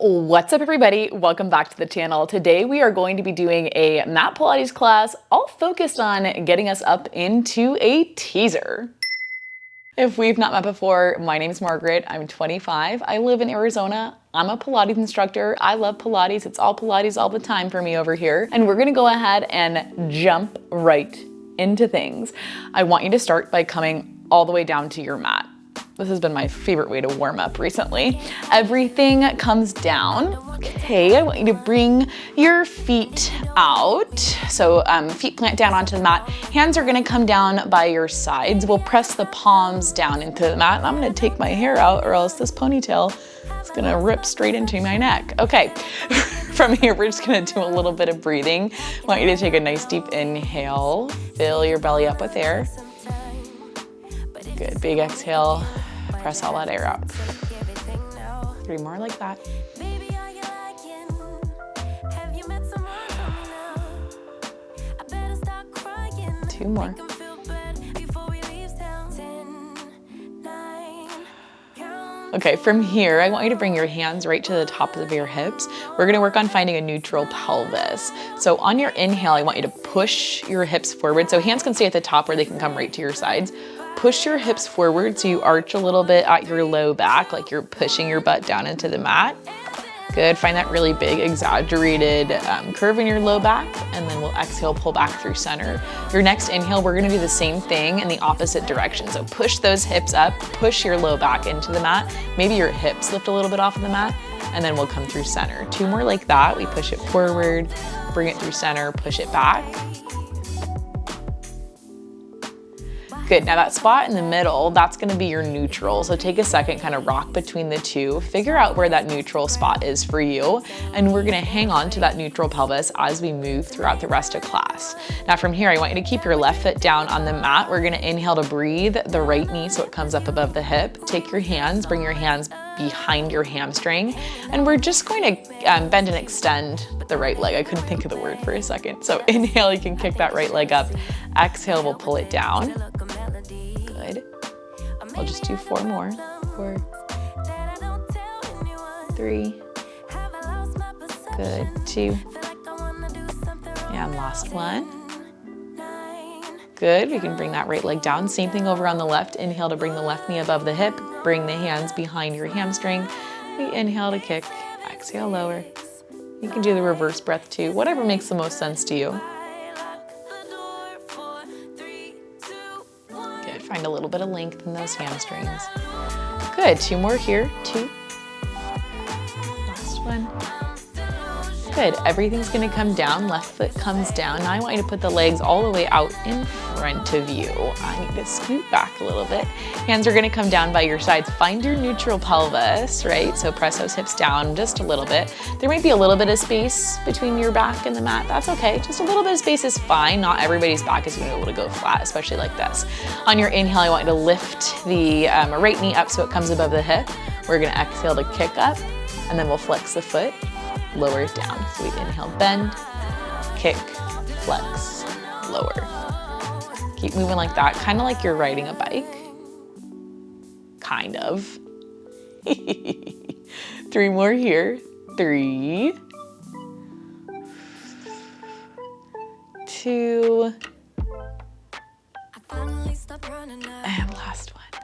What's up, everybody? Welcome back to the channel. Today we are going to be doing a mat Pilates class, all focused on getting us up into a teaser. If we've not met before, my name is Margaret. I'm 25. I live in Arizona. I'm a Pilates instructor. I love Pilates. It's all Pilates all the time for me over here. And we're gonna go ahead and jump right into things. I want you to start by coming all the way down to your mat. This has been my favorite way to warm up recently. Everything comes down. Okay, I want you to bring your feet out. So feet plant down onto the mat. Hands are gonna come down by your sides. We'll press the palms down into the mat. And I'm gonna take my hair out or else this ponytail is gonna rip straight into my neck. Okay, from here, we're just gonna do a little bit of breathing. I want you to take a nice deep inhale. Fill your belly up with air. Good, big exhale. Press all that air out. 3 more like that. 2 more. Okay, from here, I want you to bring your hands right to the top of your hips. We're gonna work on finding a neutral pelvis. So on your inhale, I want you to push your hips forward. So hands can stay at the top or they can come right to your sides. Push your hips forward so you arch a little bit at your low back, like you're pushing your butt down into the mat. Good, find that really big, exaggerated curve in your low back, and then we'll exhale, pull back through center. Your next inhale, we're gonna do the same thing in the opposite direction. So push those hips up, push your low back into the mat. Maybe your hips lift a little bit off of the mat, and then we'll come through center. 2 more like that. We push it forward, bring it through center, push it back. Good, now that spot in the middle, that's gonna be your neutral. So take a second, kind of rock between the two, figure out where that neutral spot is for you, and we're gonna hang on to that neutral pelvis as we move throughout the rest of class. Now from here, I want you to keep your left foot down on the mat. We're gonna inhale to breathe the right knee so it comes up above the hip. Take your hands, bring your hands behind your hamstring, and we're just going to bend and extend the right leg. I couldn't think of the word for a second. So inhale, you can kick that right leg up. Exhale, we'll pull it down. Good. I'll just do 4 more. 4, 3, good, 2, and last one. Good, we can bring that right leg down. Same thing over on the left. Inhale to bring the left knee above the hip. Bring the hands behind your hamstring. We inhale to kick, exhale, lower. You can do the reverse breath too, whatever makes the most sense to you. Good, find a little bit of length in those hamstrings. Good, 2 more here, 2. Last one. Good, everything's gonna come down, left foot comes down. Now I want you to put the legs all the way out in front of you. I need to scoot back a little bit. Hands are gonna come down by your sides. Find your neutral pelvis, right? So press those hips down just a little bit. There might be a little bit of space between your back and the mat. That's okay, just a little bit of space is fine. Not everybody's back is gonna be able to go flat, especially like this. On your inhale, I want you to lift the right knee up so it comes above the hip. We're gonna exhale to kick up, and then we'll flex the foot. Lower it down. So we inhale, bend, kick, flex, lower. Keep moving like that, kind of like you're riding a bike. Kind of. 3 more here. 3, 2, and last one.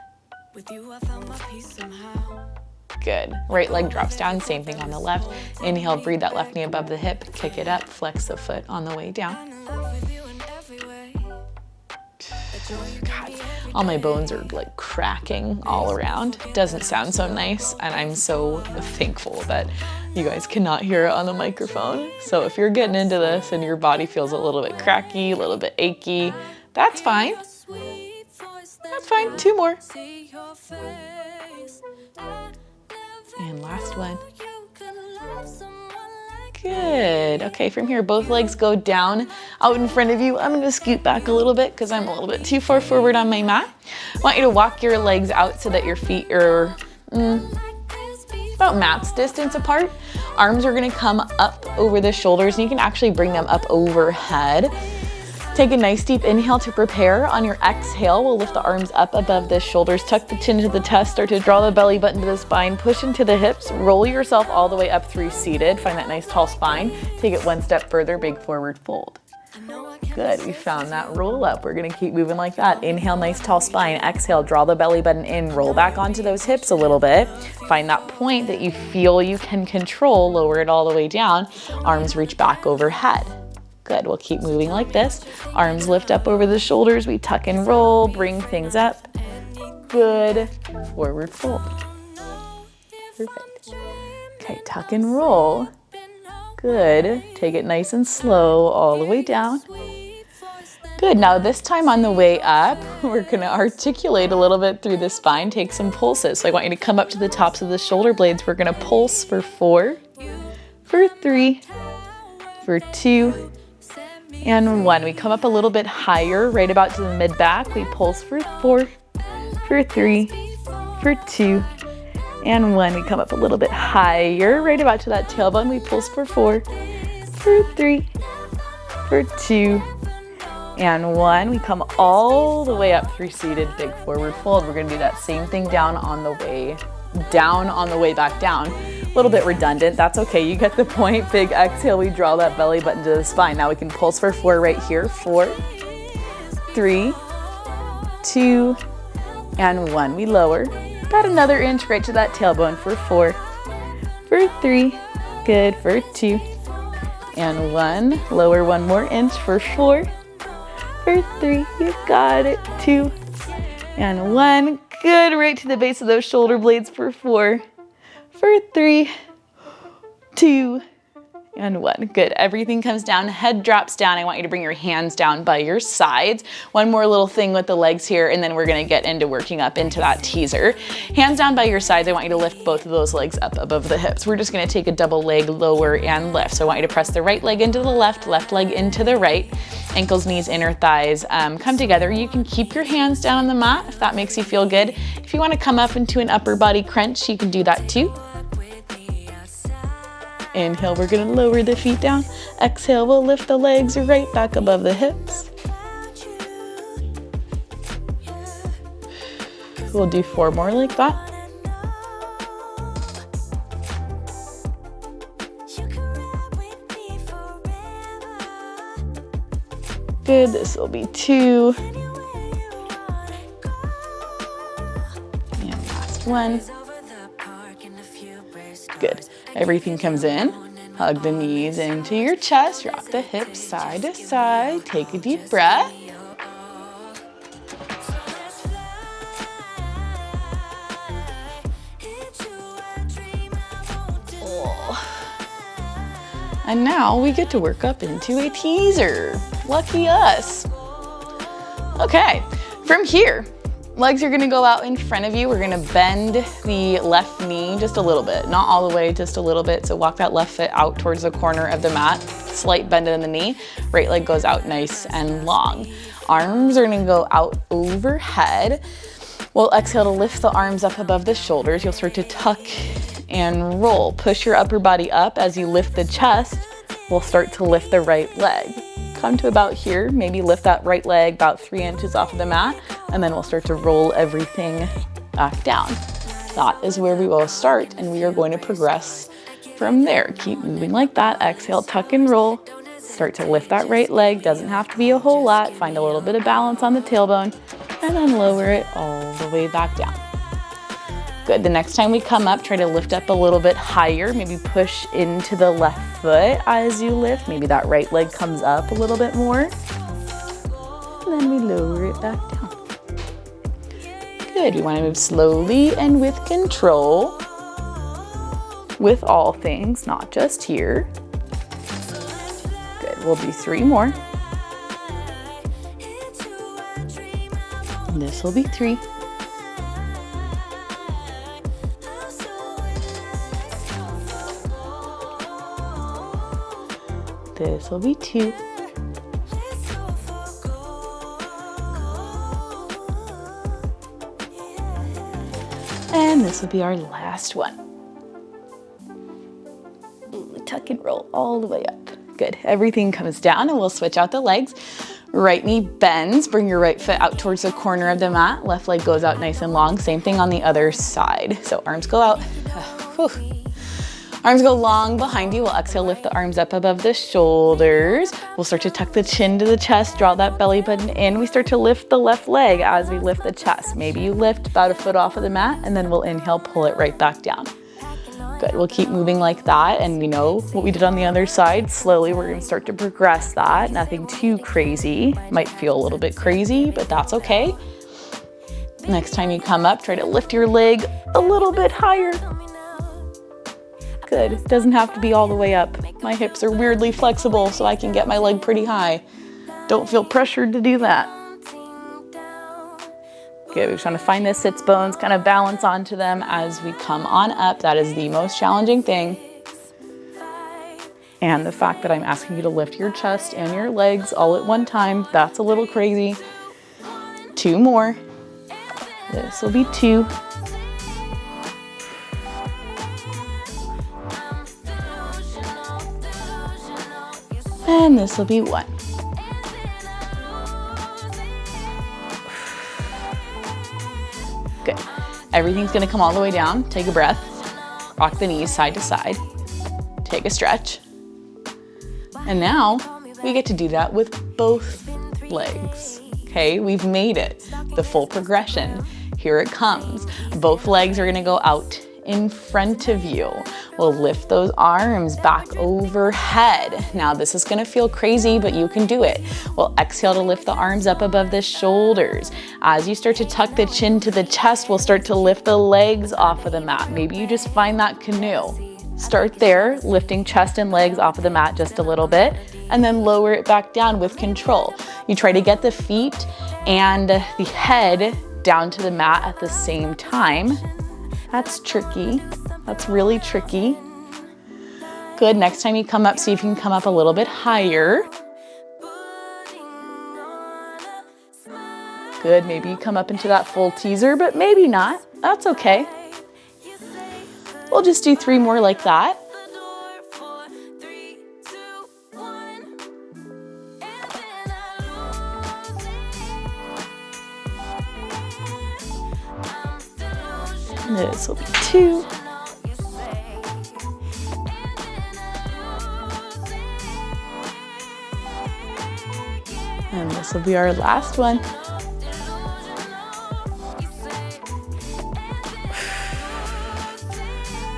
With you, I found my peace somehow. Good. Right leg drops down, same thing on the left. Inhale, breathe that left knee above the hip, kick it up, flex the foot on the way down. God, all my bones are like cracking all around. Doesn't sound so nice, and I'm so thankful that you guys cannot hear it on the microphone. So if you're getting into this and your body feels a little bit cracky, a little bit achy, that's fine. That's fine. 2 more. And last one. Good. Okay, from here, both legs go down out in front of you. I'm gonna scoot back a little bit because I'm a little bit too far forward on my mat. I want you to walk your legs out so that your feet are about mat's distance apart. Arms are gonna come up over the shoulders, and you can actually bring them up overhead. Take a nice deep inhale to prepare. On your exhale, we'll lift the arms up above the shoulders, tuck the chin to the chest, start to draw the belly button to the spine, push into the hips, roll yourself all the way up through seated. Find that nice tall spine. Take it one step further, big forward fold. Good, we found that roll up. We're gonna keep moving like that. Inhale, nice tall spine. Exhale, draw the belly button in, roll back onto those hips a little bit. Find that point that you feel you can control, lower it all the way down. Arms reach back overhead. Good, we'll keep moving like this. Arms lift up over the shoulders. We tuck and roll, bring things up. Good, forward fold. Perfect. Okay, tuck and roll. Good, take it nice and slow all the way down. Good, now this time on the way up, we're gonna articulate a little bit through the spine, take some pulses. So I want you to come up to the tops of the shoulder blades. We're gonna pulse for 4, for 3, for 2, and 1. We come up a little bit higher, right about to the mid back. We pulse for 4, for 3, for 2, and 1. We come up a little bit higher, right about to that tailbone. We pulse for 4, for 3, for 2, and 1. We come all the way up through seated, big forward fold. We're gonna do that same thing down on the way back down. A little bit redundant, that's okay, you get the point. Big exhale, we draw that belly button to the spine. Now we can pulse for 4 right here. 4, 3, 2, and 1. We lower about another inch right to that tailbone for 4, for 3, good, for 2, and 1. Lower 1 more inch for 4, for 3, you got it, 2, and 1. Good, right to the base of those shoulder blades for 4, for 3, 2, and 1. Good, everything comes down, head drops down. I want you to bring your hands down by your sides. One more little thing with the legs here, and then we're gonna get into working up into that teaser. Hands down by your sides. I want you to lift both of those legs up above the hips. We're just gonna take a double leg lower and lift. So I want you to press the right leg into the left leg into the right. Ankles, knees, inner thighs come together. You can keep your hands down on the mat if that makes you feel good. If you wanna come up into an upper body crunch, you can do that too. Inhale, we're gonna lower the feet down. Exhale, we'll lift the legs right back above the hips. We'll do 4 more like that. Good, this will be 2. And last one. Good. Everything comes in. Hug the knees into your chest. Rock the hips side to side. Take a deep breath. And now we get to work up into a teaser. Lucky us. Okay, from here, legs are gonna go out in front of you. We're gonna bend the left knee just a little bit, not all the way, just a little bit. So walk that left foot out towards the corner of the mat. Slight bend in the knee. Right leg goes out nice and long. Arms are gonna go out overhead. We'll exhale to lift the arms up above the shoulders. You'll start to tuck and roll. Push your upper body up as you lift the chest. We'll start to lift the right leg. Come to about here, maybe lift that right leg about 3 inches off of the mat, and then we'll start to roll everything back down. That is where we will start, and we are going to progress from there. Keep moving like that. Exhale, tuck and roll. Start to lift that right leg. Doesn't have to be a whole lot. Find a little bit of balance on the tailbone, and then lower it all the way back down. Good, the next time we come up, try to lift up a little bit higher. Maybe push into the left foot as you lift. Maybe that right leg comes up a little bit more. And then we lower it back down. Good, we want to move slowly and with control. With all things, not just here. Good, we'll do 3 more. And this will be 3. This will be 2. And this will be our last one. Tuck and roll all the way up. Good, everything comes down and we'll switch out the legs. Right knee bends, bring your right foot out towards the corner of the mat. Left leg goes out nice and long. Same thing on the other side. So arms go out. Arms go long behind you. We'll exhale, lift the arms up above the shoulders. We'll start to tuck the chin to the chest, draw that belly button in. We start to lift the left leg as we lift the chest. Maybe you lift about a foot off of the mat, and then we'll inhale, pull it right back down. Good, we'll keep moving like that, and we know what we did on the other side. Slowly, we're gonna start to progress that. Nothing too crazy. Might feel a little bit crazy, but that's okay. Next time you come up, try to lift your leg a little bit higher. Good, it doesn't have to be all the way up. My hips are weirdly flexible, so I can get my leg pretty high. Don't feel pressured to do that. Good, we're just trying to find the sits bones, kind of balance onto them as we come on up. That is the most challenging thing. And the fact that I'm asking you to lift your chest and your legs all at one time, that's a little crazy. 2 more. This will be 2. And this will be 1. Good. Everything's gonna come all the way down. Take a breath. Rock the knees side to side. Take a stretch. And now we get to do that with both legs. Okay, we've made it. The full progression. Here it comes. Both legs are gonna go out in front of you. We'll lift those arms back overhead. Now this is gonna feel crazy, but you can do it. We'll exhale to lift the arms up above the shoulders. As you start to tuck the chin to the chest, we'll start to lift the legs off of the mat. Maybe you just find that canoe. Start there, lifting chest and legs off of the mat just a little bit, and then lower it back down with control. You try to get the feet and the head down to the mat at the same time. That's tricky. That's really tricky. Good, next time you come up, see if you can come up a little bit higher. Good, maybe you come up into that full teaser, but maybe not. That's okay. We'll just do 3 more like that. This will be 2. And this will be our last one.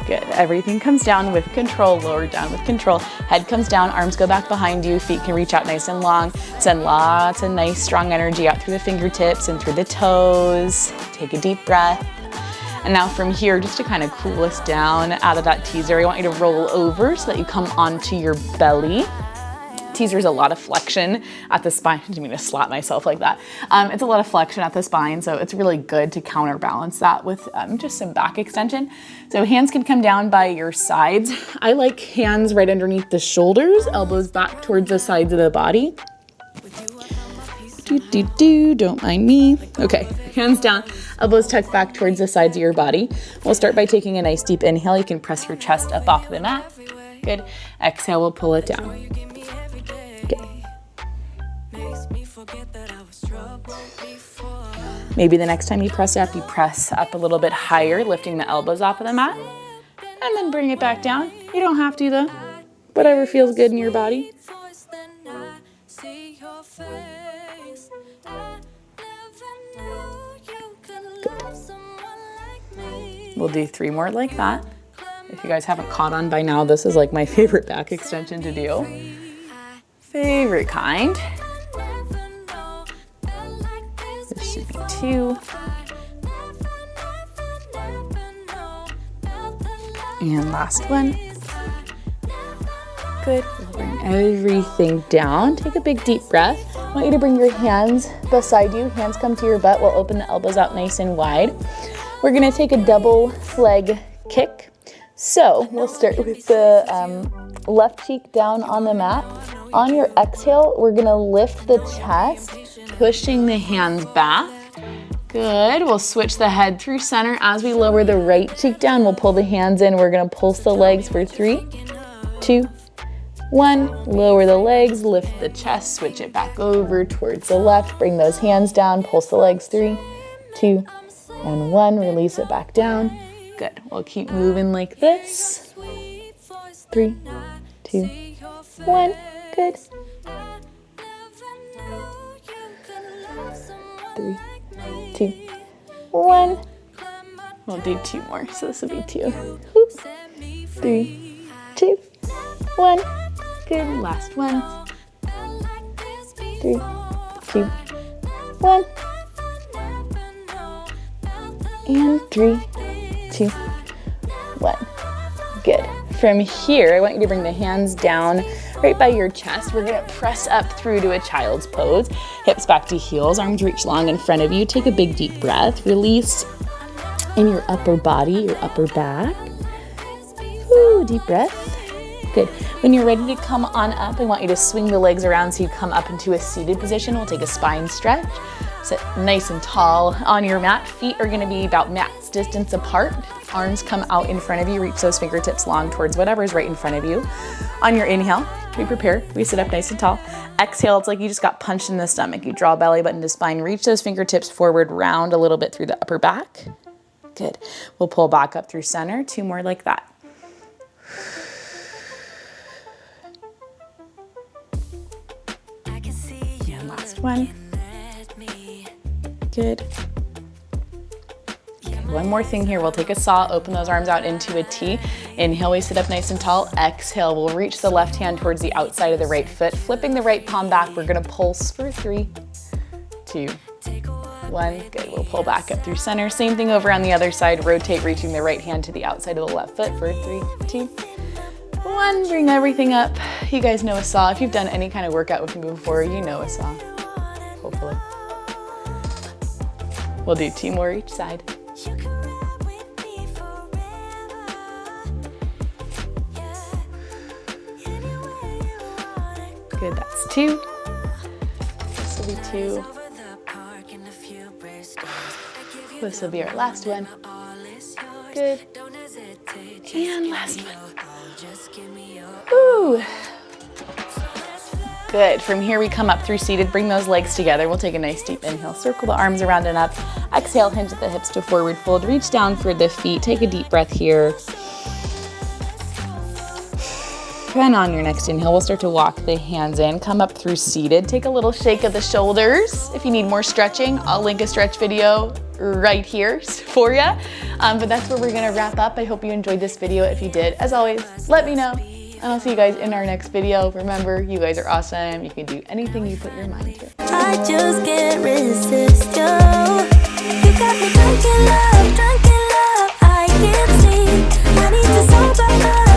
Good, everything comes down with control, lower down with control. Head comes down, arms go back behind you, feet can reach out nice and long. Send lots of nice strong energy out through the fingertips and through the toes. Take a deep breath. And now from here, just to kind of cool us down out of that teaser, I want you to roll over so that you come onto your belly. Teaser is a lot of flexion at the spine. I didn't mean to slap myself like that. It's a lot of flexion at the spine, so it's really good to counterbalance that with just some back extension. So hands can come down by your sides. I like hands right underneath the shoulders, elbows back towards the sides of the body. Don't mind me. Okay, hands down, elbows tucked back towards the sides of your body. We'll start by taking a nice deep inhale. You can press your chest up off the mat. Good. Exhale, we'll pull it down. Good. Maybe the next time you press up a little bit higher, lifting the elbows off of the mat, and then bring it back down. You don't have to though. Whatever feels good in your body. We'll do 3 more like that. If you guys haven't caught on by now, this is like my favorite back extension to do. Favorite kind. This should be 2. And last one. Good. We'll bring everything down. Take a big deep breath. I want you to bring your hands beside you. Hands come to your butt. We'll open the elbows out nice and wide. We're gonna take a double leg kick. So we'll start with the left cheek down on the mat. On your exhale, we're gonna lift the chest, pushing the hands back. Good, we'll switch the head through center. As we lower the right cheek down, we'll pull the hands in. We're gonna pulse the legs for 3, 2, 1. Lower the legs, lift the chest, switch it back over towards the left. Bring those hands down, pulse the legs. 3, 2, and 1. Release it back down. Good. We'll keep moving like this. 3, 2, 1. Good. 3, 2, 1. We'll do 2 more, so this will be 2. 3, 2, 1. Good. Last one. 3, 2, 1. And 3, 2, 1. Good. From here, I want you to bring the hands down right by your chest. We're gonna press up through to a child's pose. Hips back to heels, arms reach long in front of you. Take a big deep breath. Release in your upper body, your upper back. Woo, deep breath. Good. When you're ready to come on up, I want you to swing the legs around so you come up into a seated position. We'll take a spine stretch. Sit nice and tall on your mat. Feet are gonna be about mat's distance apart. Arms come out in front of you. Reach those fingertips long towards whatever's right in front of you. On your inhale, be prepared. We sit up nice and tall. Exhale, it's like you just got punched in the stomach. You draw belly button to spine. Reach those fingertips forward, round a little bit through the upper back. Good. We'll pull back up through center. 2 more like that. And last one. Good. Okay, one more thing here. We'll take a saw, open those arms out into a T. Inhale, we sit up nice and tall. Exhale, we'll reach the left hand towards the outside of the right foot. Flipping the right palm back, we're gonna pulse for 3, 2, 1. Good, we'll pull back up through center. Same thing over on the other side. Rotate, reaching the right hand to the outside of the left foot for 3, 2, 1. Bring everything up. You guys know a saw. If you've done any kind of workout with me before, you know a saw, hopefully. We'll do 2 more each side. Good, that's 2. This will be 2. This will be our last one. Good. And last one. Ooh. Good. From here we come up through seated. Bring those legs together. We'll take a nice deep inhale. Circle the arms around and up. Exhale, hinge at the hips to forward fold. Reach down for the feet. Take a deep breath here. And on your next inhale, we'll start to walk the hands in. Come up through seated. Take a little shake of the shoulders. If you need more stretching, I'll link a stretch video right here for you. But that's where we're gonna wrap up. I hope you enjoyed this video. If you did, as always, let me know. And I'll see you guys in our next video. Remember, you guys are awesome. You can do anything you put your mind to. I just can't resist you. You got me drunk in love, I can't sleep. I need to sober up.